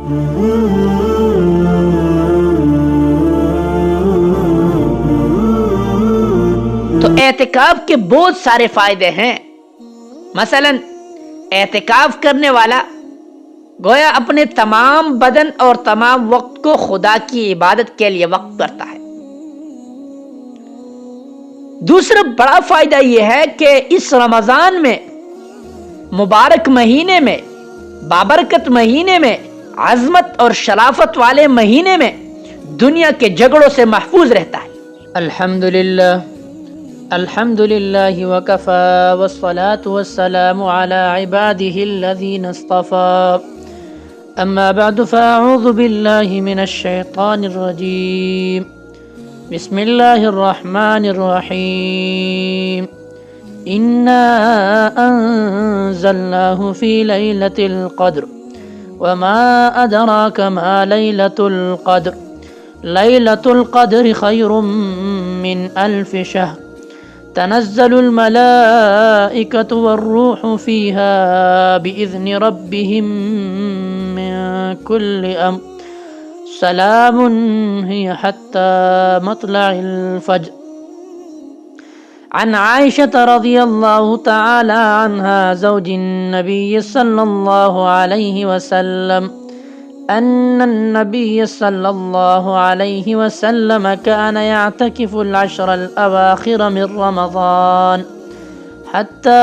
تو اعتکاف کے بہت سارے فائدے ہیں۔ مثلا اعتکاف کرنے والا گویا اپنے تمام بدن اور تمام وقت کو خدا کی عبادت کے لیے وقف کرتا ہے۔ دوسرا بڑا فائدہ یہ ہے کہ اس رمضان میں، مبارک مہینے میں، بابرکت مہینے میں، عظمت اور شرافت والے مہینے میں دنیا کے جھگڑوں سے محفوظ رہتا ہے۔ الحمد للہ وکفا والصلاة والسلام علی عباده الذین اصطفى اما بعد فاعوذ باللہ من الشیطان الرجیم بسم اللہ الرحمن الرحیم انا انزلناہ فی لیلۃ القدر وما ادراک ما لیلۃ القدر لیلۃ القدر خیر من الف شہر تنزل الملائکۃ والروح فیہا بإذن ربہم من کل امر سلام ہی حتی مطلع الفجر۔ عن عائشة رضی اللہ تعالی عنہا زوج النبی صلی اللہ علیہ وسلم أن النبي صلى الله عليه وسلم كان يعتكف العشر الأواخر من رمضان حتى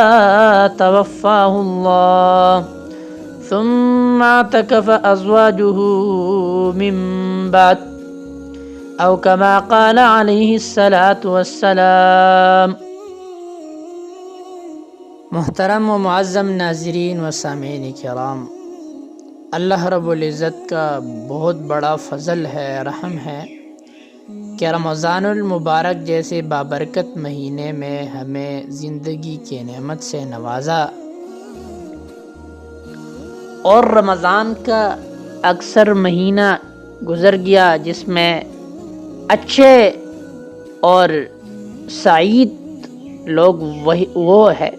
توفاه الله ثم اعتكف أزواجه من بعد أو كما قال عليه الصلاة والسلام۔ محترم و معظم ناظرین و سامعین کرام، اللہ رب العزت کا بہت بڑا فضل ہے، رحم ہے کہ رمضان المبارک جیسے بابرکت مہینے میں ہمیں زندگی کے نعمت سے نوازا، اور رمضان کا اکثر مہینہ گزر گیا جس میں اچھے اور سعید لوگ وہ ہے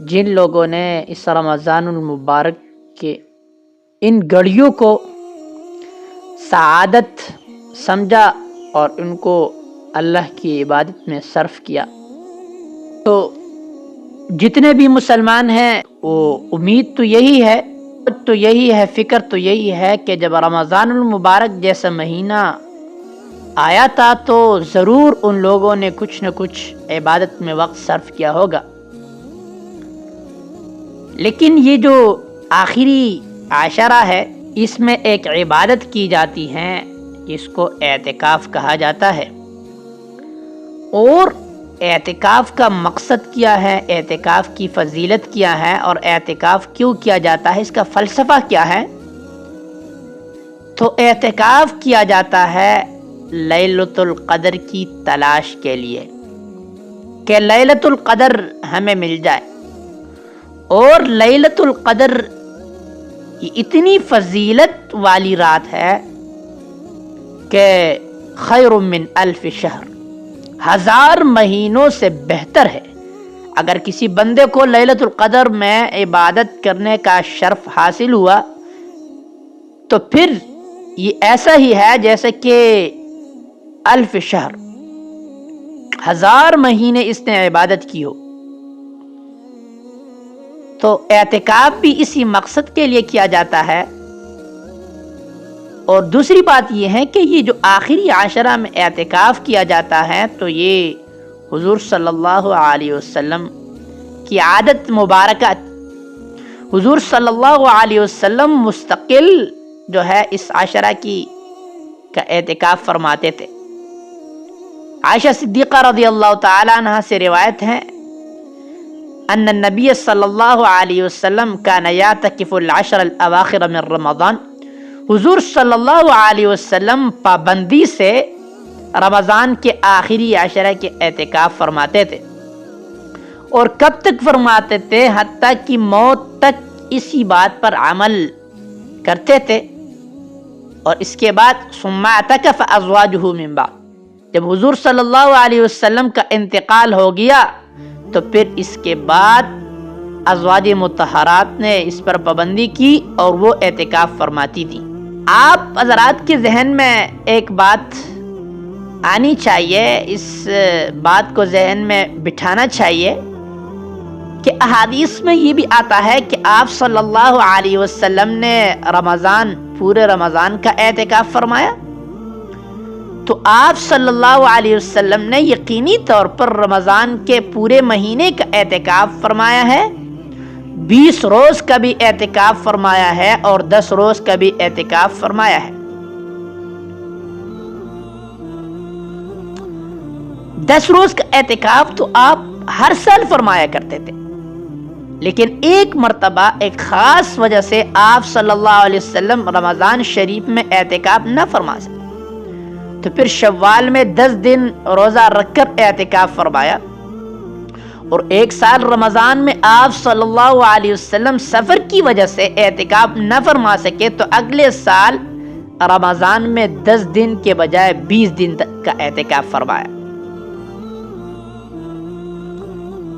جن لوگوں نے اس رمضان المبارک کے ان گھڑیوں کو سعادت سمجھا اور ان کو اللہ کی عبادت میں صرف کیا۔ تو جتنے بھی مسلمان ہیں وہ امید تو یہی ہے، فکر تو یہی ہے کہ جب رمضان المبارک جیسا مہینہ آیا تھا تو ضرور ان لوگوں نے کچھ نہ کچھ عبادت میں وقت صرف کیا ہوگا۔ لیکن یہ جو آخری عشرہ ہے اس میں ایک عبادت کی جاتی ہے جس کو اعتکاف کہا جاتا ہے، اور اعتکاف کا مقصد کیا ہے، اعتکاف کی فضیلت کیا ہے، اور اعتکاف کیوں کیا جاتا ہے، اس کا فلسفہ کیا ہے۔ تو اعتکاف کیا جاتا ہے لیلۃ القدر کی تلاش کے لیے کہ لیلۃ القدر ہمیں مل جائے، اور لیلۃ القدر یہ اتنی فضیلت والی رات ہے کہ خیر من الف شہر، 1000 مہینوں سے بہتر ہے۔ اگر کسی بندے کو لیلۃ القدر میں عبادت کرنے کا شرف حاصل ہوا تو پھر یہ ایسا ہی ہے جیسے کہ 1000 شہر، 1000 مہینے اس نے عبادت کی ہو۔ تو اعتکاف بھی اسی مقصد کے لیے کیا جاتا ہے۔ اور دوسری بات یہ ہے کہ یہ جو آخری عشرہ میں اعتکاف کیا جاتا ہے تو یہ حضور صلی اللہ علیہ وسلم کی عادت مبارکہ، حضور صلی اللہ علیہ وسلم مستقل جو ہے اس عشرہ کا اعتکاف فرماتے تھے۔ عائشہ صدیقہ رضی اللہ تعالی عنہ سے روایت ہے ان النبی صلی اللہ علیہ وسلم کان یعتکف العشر الاواخر من رمضان، حضور صلی اللہ علیہ وسلم پابندی سے رمضان کے آخری عشرہ کے اعتکاف فرماتے تھے، اور کب تک فرماتے تھے؟ حتیٰ کہ موت تک اسی بات پر عمل کرتے تھے۔ اور اس کے بعد ثم اعتکف ازواجہ من بعد، جب حضور صلی اللہ علیہ وسلم کا انتقال ہو گیا تو پھر اس کے بعد ازواج مطہرات نے اس پر پابندی کی اور وہ اعتکاف فرماتی تھی۔ آپ حضرات کے ذہن میں ایک بات آنی چاہیے، اس بات کو ذہن میں بٹھانا چاہیے کہ احادیث میں یہ بھی آتا ہے کہ آپ صلی اللہ علیہ وسلم نے پورے رمضان کا اعتکاف فرمایا۔ تو آپ صلی اللہ علیہ وسلم نے یقینی طور پر رمضان کے پورے مہینے کا اعتکاف فرمایا ہے، 20 روز کا بھی اعتکاف فرمایا ہے اور 10 روز کا بھی اعتکاف فرمایا ہے۔ 10 روز کا اعتکاف تو آپ ہر سال فرمایا کرتے تھے، لیکن ایک مرتبہ ایک خاص وجہ سے آپ صلی اللہ علیہ وسلم رمضان شریف میں اعتکاف نہ فرما سکے، تو پھر شوال میں 10 دن روزہ رکھ کر اعتکاف فرمایا، اور ایک سال رمضان میں آپ صلی اللہ علیہ وسلم سفر کی وجہ سے اعتکاف نہ فرما سکے، تو اگلے سال رمضان میں 10 دن کے بجائے 20 دن تک کا اعتکاف فرمایا۔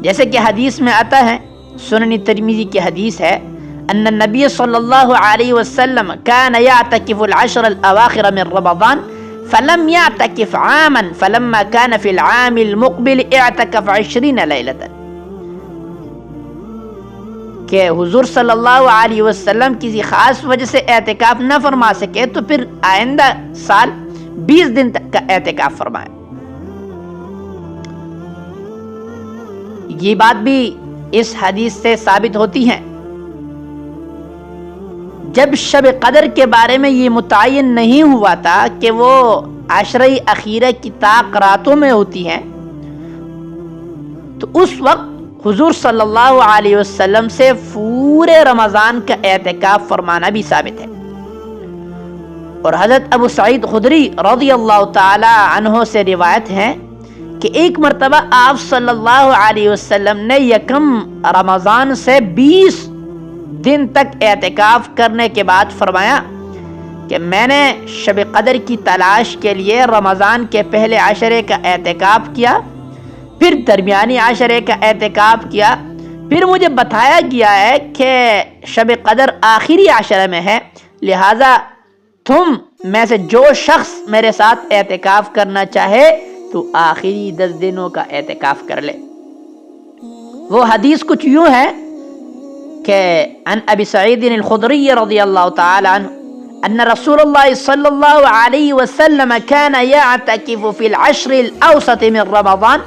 جیسے کہ حدیث میں آتا ہے، سنن ترمذی کی حدیث ہے، ان النبی صلی اللہ علیہ وسلم كان يعتكف العشر الاواخر من رمضان فلم يعتكف عاما فلما كان في العام المقبل اعتكف 20 ليلة، کہ حضور صلی اللہ علیہ وسلم کسی خاص وجہ سے اعتکاف نہ فرما سکے تو پھر آئندہ سال 20 دن تک کا اعتکاف فرمائے۔ یہ بات بھی اس حدیث سے ثابت ہوتی ہے، جب شب قدر کے بارے میں یہ متعین نہیں ہوا تھا کہ وہ عشرہ اخیرہ کی طاق راتوں میں ہوتی ہے، تو اس وقت حضور صلی اللہ علیہ وسلم سے پورے رمضان کا اعتکاف فرمانا بھی ثابت ہے۔ اور حضرت ابو سعید خدری رضی اللہ تعالی عنہ سے روایت ہے کہ ایک مرتبہ آپ صلی اللہ علیہ وسلم نے یکم رمضان سے 20 دن تک اعتکاف کرنے کے بعد فرمایا کہ میں نے شب قدر کی تلاش کے لیے رمضان کے پہلے عشرے کا اعتکاف کیا، پھر درمیانی عشرے کا اعتکاف کیا، پھر مجھے بتایا گیا ہے کہ شب قدر آخری عشرے میں ہے، لہذا تم میں سے جو شخص میرے ساتھ اعتکاف کرنا چاہے تو آخری 10 دنوں کا اعتکاف کر لے۔ وہ حدیث کچھ یوں ہے کہ عن ابی سعید الخدری رضی اللہ تعالی عنہ ان رسول اللہ صلی اللہ علیہ وسلم كان يعتكف في العشر الاوسط من رمضان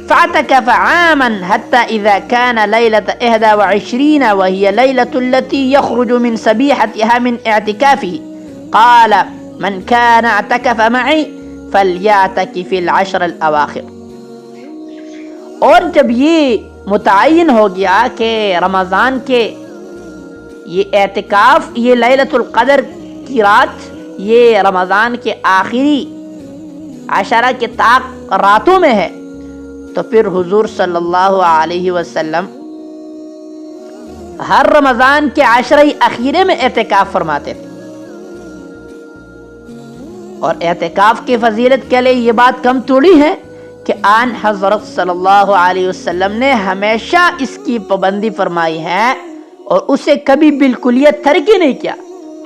فاعتكف عاما حتى اذا كان ليلة 21 وهي ليلة التي يخرج من سبيحتها من اعتكافه قال من كان اعتكف معي فَلْيَعْتَكِفِ فِي الْعَشْرِ الْأَوَاخِرِ۔ اور جب یہ متعین ہو گیا کہ رمضان کے یہ اعتکاف یہ لیلۃ القدر کی رات یہ رمضان کے آخری عشرہ کے طاق راتوں میں ہے، تو پھر حضور صلی اللہ علیہ وسلم ہر رمضان کے عشرہ اخیرے میں اعتکاف فرماتے تھے۔ اور اعتکاف کی فضیلت کے لیے یہ بات کم تھوڑی ہے کہ آن حضرت صلی اللہ علیہ وسلم نے ہمیشہ اس کی پابندی فرمائی ہے اور اسے کبھی بالکلیت ترک ہی نہیں کیا،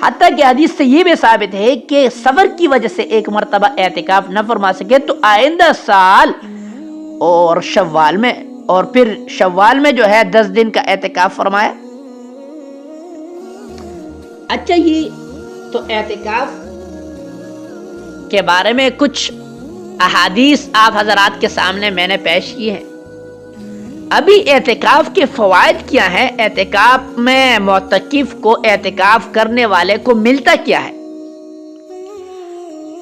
حتیٰ کہ حدیث سے یہ بھی ثابت ہے کہ سفر کی وجہ سے ایک مرتبہ اعتکاف نہ فرما سکے تو آئندہ سال اور شوال میں، اور پھر شوال میں جو ہے 10 دن کا اعتکاف فرمایا۔ اچھا، یہ تو اعتکاف کے بارے میں کچھ احادیث آپ حضرات کے سامنے میں نے پیش کی ہیں۔ ابھی اعتکاف کے فوائد کیا ہیں، اعتکاف میں معتکف کو اعتکاف کرنے والے کو ملتا کیا ہے؟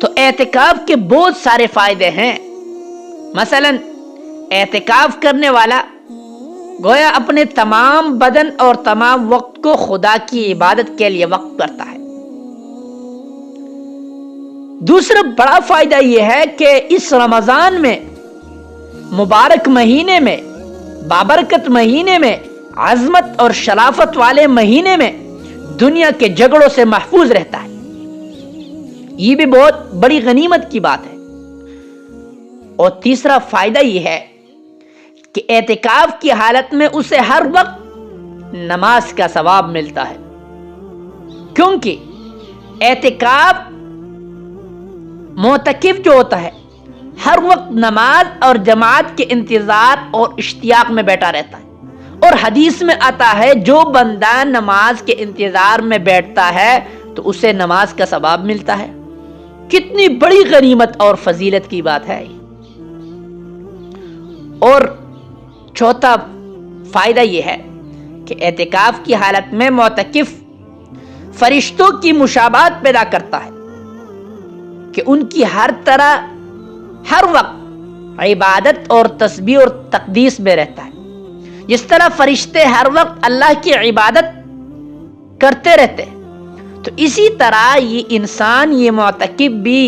تو اعتکاف کے بہت سارے فائدے ہیں۔ مثلا اعتکاف کرنے والا گویا اپنے تمام بدن اور تمام وقت کو خدا کی عبادت کے لیے وقف کرتا ہے۔ دوسرا بڑا فائدہ یہ ہے کہ اس رمضان میں، مبارک مہینے میں، بابرکت مہینے میں، عظمت اور شرافت والے مہینے میں دنیا کے جھگڑوں سے محفوظ رہتا ہے۔ یہ بھی بہت بڑی غنیمت کی بات ہے۔ اور تیسرا فائدہ یہ ہے کہ اعتکاف کی حالت میں اسے ہر وقت نماز کا ثواب ملتا ہے، کیونکہ اعتکاف معتکف جو ہوتا ہے ہر وقت نماز اور جماعت کے انتظار اور اشتیاق میں بیٹھا رہتا ہے، اور حدیث میں آتا ہے جو بندہ نماز کے انتظار میں بیٹھتا ہے تو اسے نماز کا ثواب ملتا ہے۔ کتنی بڑی غنیمت اور فضیلت کی بات ہے۔ اور چوتھا فائدہ یہ ہے کہ اعتکاف کی حالت میں معتکف فرشتوں کی مشابہت پیدا کرتا ہے کہ ان کی ہر طرح ہر وقت عبادت اور تسبیح اور تقدیس میں رہتا ہے۔ جس طرح فرشتے ہر وقت اللہ کی عبادت کرتے رہتے ہیں، تو اسی طرح یہ انسان، یہ معتکف بھی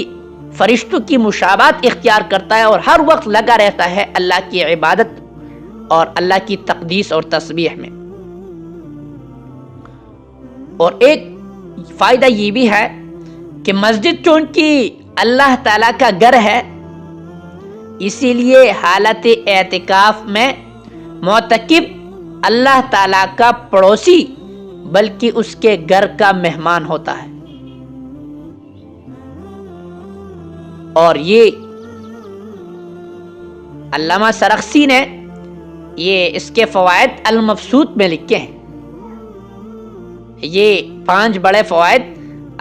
فرشتوں کی مشابہت اختیار کرتا ہے اور ہر وقت لگا رہتا ہے اللہ کی عبادت اور اللہ کی تقدیس اور تسبیح میں۔ اور ایک فائدہ یہ بھی ہے کہ مسجد چونکہ اللہ تعالیٰ کا گھر ہے، اسی لیے حالت اعتکاف میں معتکف اللہ تعالیٰ کا پڑوسی بلکہ اس کے گھر کا مہمان ہوتا ہے۔ اور یہ علامہ سرخسی نے یہ اس کے فوائد المبسوط میں لکھے ہیں۔ یہ 5 بڑے فوائد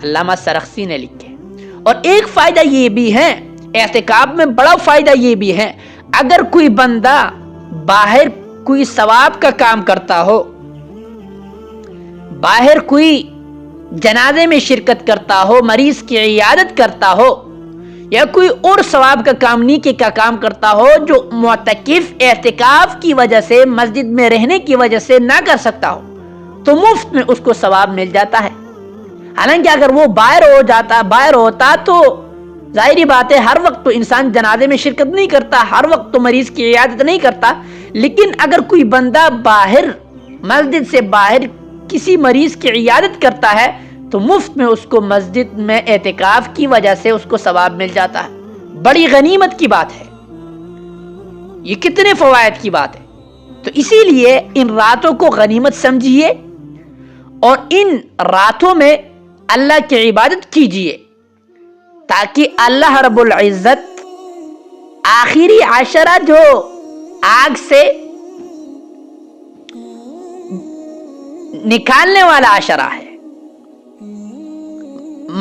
علامہ سرخسی نے لکھے ہیں۔ اور ایک فائدہ یہ بھی ہے، اعتکاف میں بڑا فائدہ یہ بھی ہے، اگر کوئی بندہ باہر کوئی ثواب کا کام کرتا ہو، باہر کوئی جنازے میں شرکت کرتا ہو، مریض کی عیادت کرتا ہو، یا کوئی اور ثواب کا کام، نیکی کا کام کرتا ہو جو معتکف اعتکاف کی وجہ سے، مسجد میں رہنے کی وجہ سے نہ کر سکتا ہو، تو مفت میں اس کو ثواب مل جاتا ہے۔ حالانکہ اگر وہ باہر ہوتا تو ظاہری بات ہے ہر وقت تو انسان جنازے میں شرکت نہیں کرتا، ہر وقت تو مریض کی عیادت نہیں کرتا، لیکن اگر کوئی بندہ باہر، مسجد سے باہر کسی مریض کی عیادت کرتا ہے تو مفت میں اس کو مسجد میں اعتکاف کی وجہ سے اس کو ثواب مل جاتا ہے۔ بڑی غنیمت کی بات ہے، یہ کتنے فوائد کی بات ہے۔ تو اسی لیے ان راتوں کو غنیمت سمجھیے اور ان راتوں میں اللہ کی عبادت کیجیے، تاکہ اللہ رب العزت آخری عشرہ جو آگ سے نکالنے والا عشرہ ہے،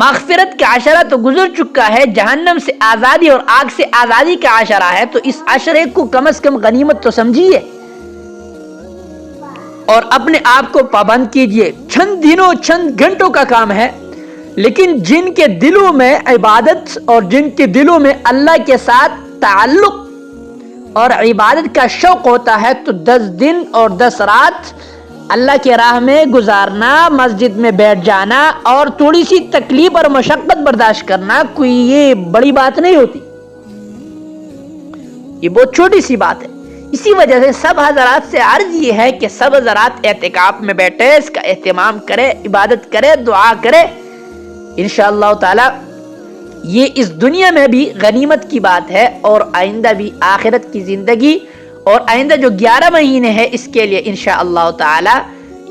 مغفرت کا عشرہ تو گزر چکا ہے، جہنم سے آزادی اور آگ سے آزادی کا عشرہ ہے، تو اس عشرے کو کم از کم غنیمت تو سمجھیے اور اپنے آپ کو پابند کیجیے۔ چند دنوں، چند گھنٹوں کا کام ہے، لیکن جن کے دلوں میں عبادت اور جن کے دلوں میں اللہ کے ساتھ تعلق اور عبادت کا شوق ہوتا ہے، تو 10 دن اور 10 رات اللہ کے راہ میں گزارنا، مسجد میں بیٹھ جانا اور تھوڑی سی تکلیف اور مشقت برداشت کرنا کوئی یہ بڑی بات نہیں ہوتی، یہ بہت چھوٹی سی بات ہے۔ اسی وجہ سے سب حضرات سے عرض یہ ہے کہ سب حضرات اعتکاف میں بیٹھے، اس کا اہتمام کرے، عبادت کرے، دعا کرے، انشاءاللہ تعالی یہ اس دنیا میں بھی غنیمت کی بات ہے، اور آئندہ بھی آخرت کی زندگی اور آئندہ جو 11 مہینے ہیں اس کے لیے انشاءاللہ تعالی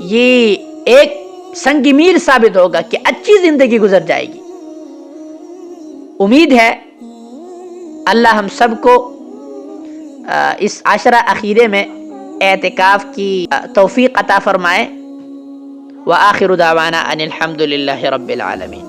یہ ایک سنگ میل ثابت ہوگا کہ اچھی زندگی گزر جائے گی۔ امید ہے اللہ ہم سب کو اس عشرہ اخیرے میں اعتکاف کی توفیق عطا فرمائے۔ وآخر دعوانا ان الحمد للہ رب العالمین۔